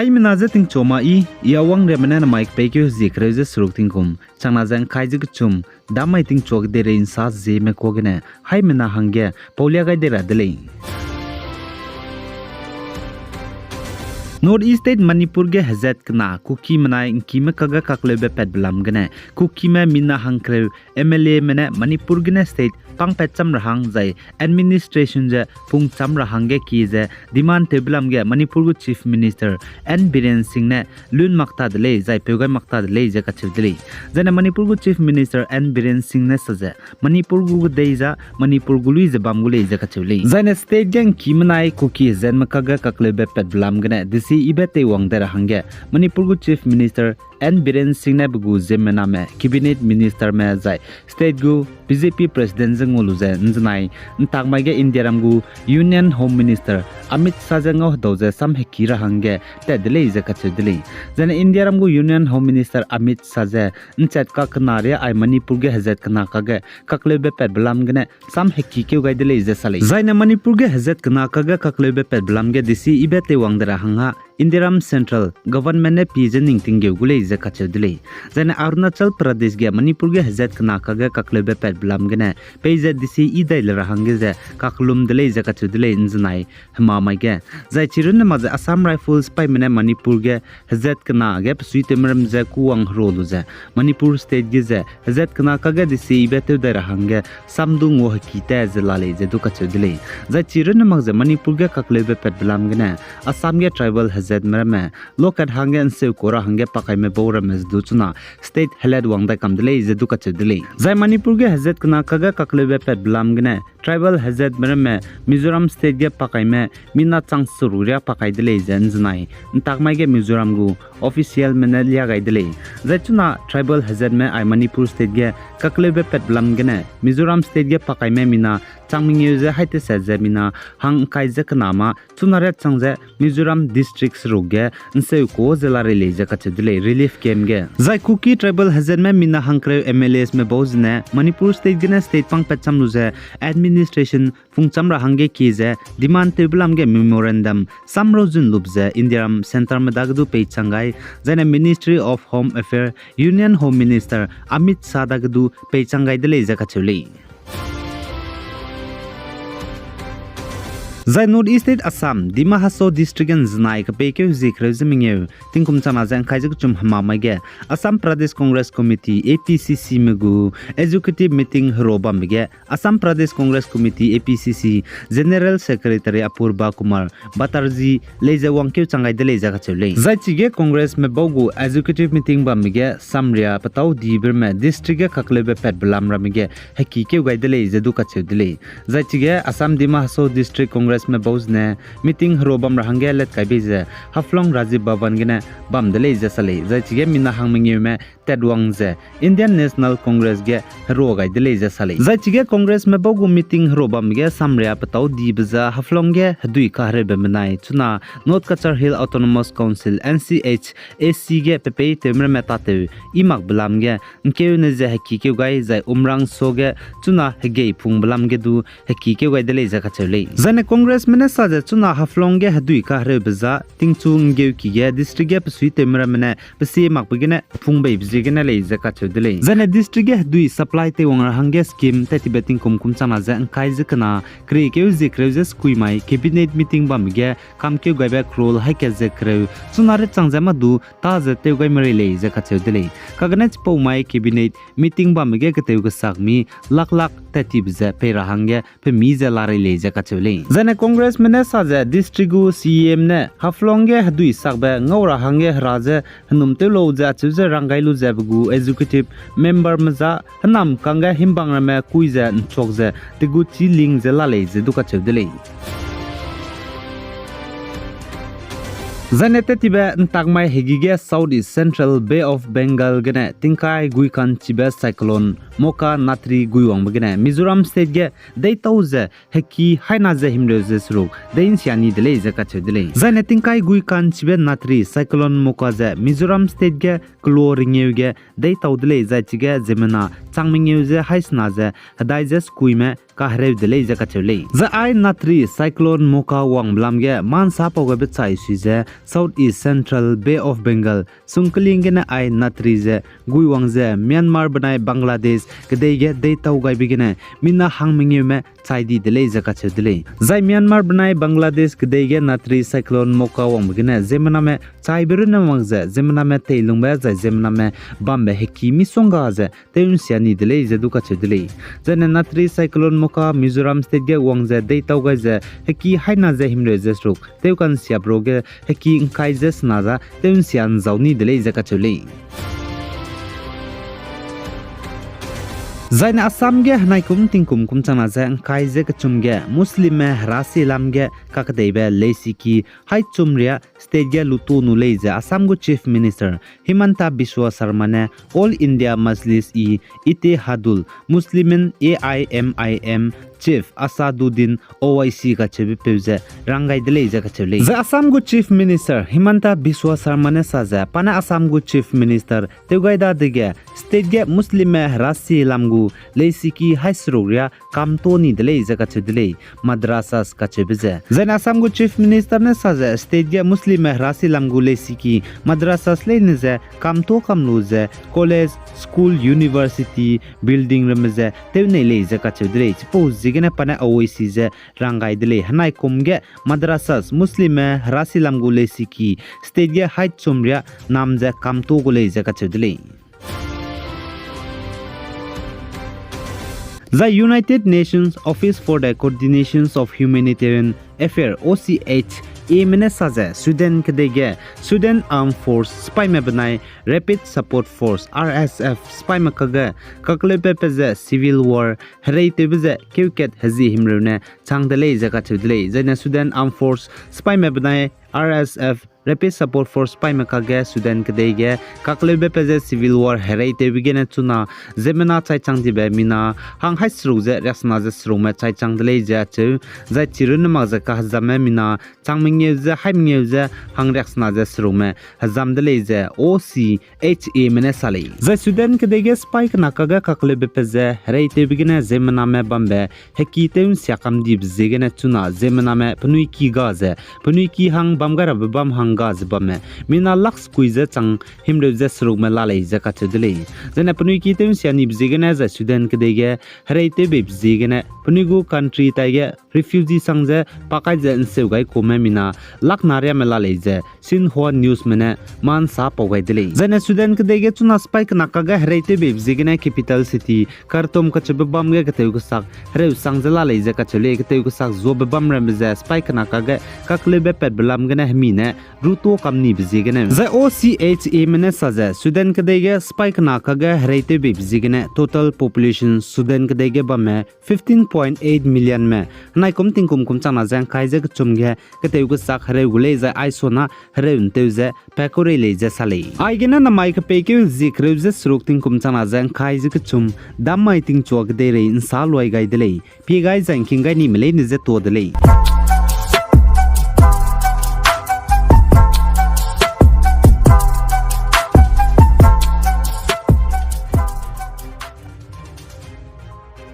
hai mina je ting choma I yawang re mena mic pe ke zikre je suruk ting kum changna jang khai je chum damai ting chok de re insa Zeme ko gene hai mina hangge paulia gai de ra dele North East State Manipur ge hazat kana kuki manai inki me kaga kakle be pet blam gane kuki me mina hangkre MLA mena Manipur gene state pang pet cham rahang jai administration je pung cham rahang ge ki je demand teblam ge Manipur gu chief minister N Biren Singh ne lun makta dele jai peugai makta dele je ka childele jana Manipur gu chief minister N Biren Singh ne saje Manipur gu deja Manipur gu lui je bam gu le je ka childele jana state gang ki manai kuki zen makaga kakle be pet blam gane si ibete wangdara hangge Manipur gu chief minister N Biren Singh ne bugu Zeme name cabinet minister me jai state gu BJP president jangolu je njnai ntagmai ge India ram gu union home minister Amit Shah jango doje sam hekira hangge te dele je ka chedele jana India ram gu union home minister Amit Shah je nchat ka knare ai Manipur ge hazat kana ka ge kakle be pet blam gane sam hekki ke gai dele je sale jaina Manipur ge hazat kana ka ge kakle be pet blam ge disi ibete wangdara hanga Indiram Central Government ne pigening tingge gule je kachedle jana Arunachal Pradesh ge Manipur ge hazat kana ka ge kakle be pet blam gene peje disi idai la hange je kaklum dele je kachedle injnai hma mai ge jai chirun ma je Assam Rifles pai mene Manipur ge hazat kana ge psuite mram je kuang rolu je Manipur state ge je hazat kana ka ge disi ibete da hange samdung wo hakita je lale je du kachedle jai chirun ma je Manipur ge kakle be pet blam gene Assam ge tribal zed merame lokat hangen se kora hange pakai me bora mes duchuna state helad wangda kamdele je duka chedele jai Manipur ge hazet kana kaga kakle be pet blam gene tribal hazet merame Mizoram state ge pakai me mina chang sururia pakai dele jenjnai ntakmai ge Mizoram gu official menalia gaidele jai chuna tribal hazet me ai Manipur state ge kakle be pet blam gene Mizoram state ge pakai me mina changming je haite se je mina hang kai je kana ma chunare changje Mizoram district roge nse ko zela release ka chedle relief camp ge jai kuki tribal hazard me mina hankre MLAs me bozne Manipur state gena state pang pacham luje administration fungcham ra hange ki je demand teblam ge memorandum samrojun lubje Indiam center me dagdu pe changai jana Ministry of Home Affairs Union Home Minister Amit Shah dagdu pe changai dele je ka chuli Zai North East State Assam Dima Haso District and Znai ka peke zikre zminge tingkum chama jang khaijik chum hama mage Assam Pradesh Congress Committee APCC megu executive meeting roba mege Assam Pradesh Congress Committee APCC General Secretary Apurba Kumar Batarji leje wangkeu changai de leja ka chule Zai chige Congress me bogu executive meeting ba mege Samria patau dibir me district ka klebe pet blam ra mege haki ke gai de leje du ka chudle Zai chige Assam Dima Haso District Congress me bozne meeting robam rahange let kai beje haflong Rajiv Bhavan gene bam dele je sale jai chige mina hangmingi me tedwang je Indian National Congress ge ro gai dele je sale jai chige Congress me bogu meeting robam ge samria patau dibza haflong ge dui ka hre be menai chuna North Kachar Hill Autonomous Council NCH AC ge pepe temre meta te imak blam ge nkeu ne je haki ke gai jai umrang so ge chuna hege phung blam ge du haki ke gai dele je ka chele jane Congress mene saje chuna haflong ge hadui ka hre bza tingchu ngeu ki ge district ge psui temra mene psi mak bigene phung bei bji ge na le je ka chudle jane district ge hadui supply te wang hange scheme te tibeting kumkum chama ja kai je kana kre ke je kreuses kui mai cabinet meeting bam ge kam ke gai ba krol hai ke je kreu chuna re changja ma du ta je te gai mari le je ka chudle kagane chpo mai cabinet meeting bam ge ke te ge sakmi lak lak te tibze pe rahange pe mi je la re le je ka chule jane Congress mene saje district gu CM ne haflong ge hadui sakba ngora hange raje hnum te lo ja chuje rangai lu jabgu executive member maza hanam kanga himbang rame kuiza chokje tigu chi ling je la le je duka chedele Zanete tibe ntagmai hegige South East Central Bay of Bengal gene tingkai guikan chibe cyclone Mocha Natri Guiwang Bagana, Mizoram State ge, they toze, Heki, Hainaze Himroses Rug, the Insiani delay Zakacho delay. Zanetinkai Guikan Chibe Natri, Cyclone Mocha, Mizoram State ge, Gloringe, they taudelay Zachiga, Zemena, Changminguze, Haisnaze, Hadizes Kuime, Kahrev delay Zakachole. The I Natri, Cyclone Mocha Wang Blamge, Mansapo Webetsai Shize, Southeast Central Bay of Bengal, Sunkalingena I Natrize, Guiwangze, Myanmar Banai Bangladesh, Kadege, they taugai begin, Mina Hangmingume, Saidi delay Zakacho delay. Zai Myanmar Banai Bangladesh, Kadege, Natri, Cyclone Mocha Wang begin, Zemaname, Chaiberuna Mangze, Zemaname Tailumbe, Zemaname, Bambe Heki, Misongaze, Teunsiani delay Zedukacho delay. Then Natri, Cyclone Mocha, Mizoram State Wangze, they taugaze, Heki, Hainaze Himrezesruk, Teukan Siabroge, Heki, Kaizes Naza, Teunsian Zauni delay Zakachole. Zaina Assamge, Naikum Tinkum Kumchanaza, Kaize Kachumge, Muslim Rasi Lamge, Kakadebe, Lesiki, Haichumria, Stage Lutu Nuleze, Assamgo Chief Minister, Himanta Biswa Sarmane, All India Majlis Ite Hadul, Muslimin AIMIM, Chief Asaduddin OIC Kachebi Pevze, Rangai Deleze Kachele. The Assamgo Chief Minister, Himanta Biswa Sarmane Saza, Pana Assamgo Chief Minister, Tegaida Dege, Stage Muslim Rasi Lamgu, Lesiki Haisruria, Kamtoni Deleze Kachedele, Madrasas Kachebize. Then Assamgo Chief Minister Nesaza, Stage Muslim Rasi Lamgu Lesiki, Madrasas Leneze, Kamto Kamluze, College, School, University, Building Remeze, Tevneleze Kachedele, Suppose Zigana Pana Oisize, Rangai Dele, Hanai Kumge, Madrasas, Muslim Rasi Lamgu Lesiki, Stage Height Sumria, Namze Kamto Goleze Kachedele. The United Nations Office for the Coordination of Humanitarian Affairs (OCH) Saze, Sudan Kadege, Sudan Armed Force, Spy Mabanai, Rapid Support Force, RSF, Spy Makaga, Kaklepepeze, Civil War, Hare Tebeze, Kiuket Hazi Himrune, Changdele Zakatudele, Zena Sudan Armed Force, Spy Mabanai, RSF, Rapid Support Force Spy Makage, Sudan Kadege, Kaklebepeze, Civil War, Hare Tebegene Tuna, Zemena Chai Changdibe Mina, Hang Haisruze, Rasnaze Srume, Chai Changdele Jatu, Zatirunamaza Kahzamemina, Changmingeze, Haimingeze, Hang Rasnaze Srume, Hazamdeleze, OCHA Menesali. The Sudan Kadege Spike Nakaga Kaklebepeze, Hare Tebegene, Zemename Bambe, Hekitem Siakam Dib Zegene Tuna, Zemename, Penuiki Gaze, Penuiki Hang Bamgara Bam Hang Gaz Bame, Mina Lux Quize Chang, Himre Zesrug Melale Zakatudele. Then a Penuiki Temsiani Zegene, Sudan Kadege, Hare Tebe Zegene, Penugu country Tiger, refugee Sangze, Pakaze and Sevgai Komemina, Laknaria Melaleze, Sinhua Newsmene, Man Sapogai delay. Then a Sudan Kadege Tuna Spike Nakaga, Hare Tebe Zegene, capital city, Khartoum Kachabam Gateusak, Hare Sangzala Zakatule, Gateusak, Zobabam Ramze, Spike Nakaga, Kaklebe Pedbelam Gana Ruto Kamni Bizigene. The OCHA Menesaze, Sudan Kadege, Spike Nakaga, Hare Tebe Bizigene, total population Sudan Kadege Bame, 15.8 million me. Naikum Tinkum Kumchana Zan Kaizek Chumge, Kateusak Reguleza Isona, Reunteuze, Pekore Leze Sale. I get a mic peke Zik Roses Rukting Kumchana Zan Kaizek Chum, Damaiting Chok Dere in Salway Guy delay. P guys and Kingani Milane is a to delay.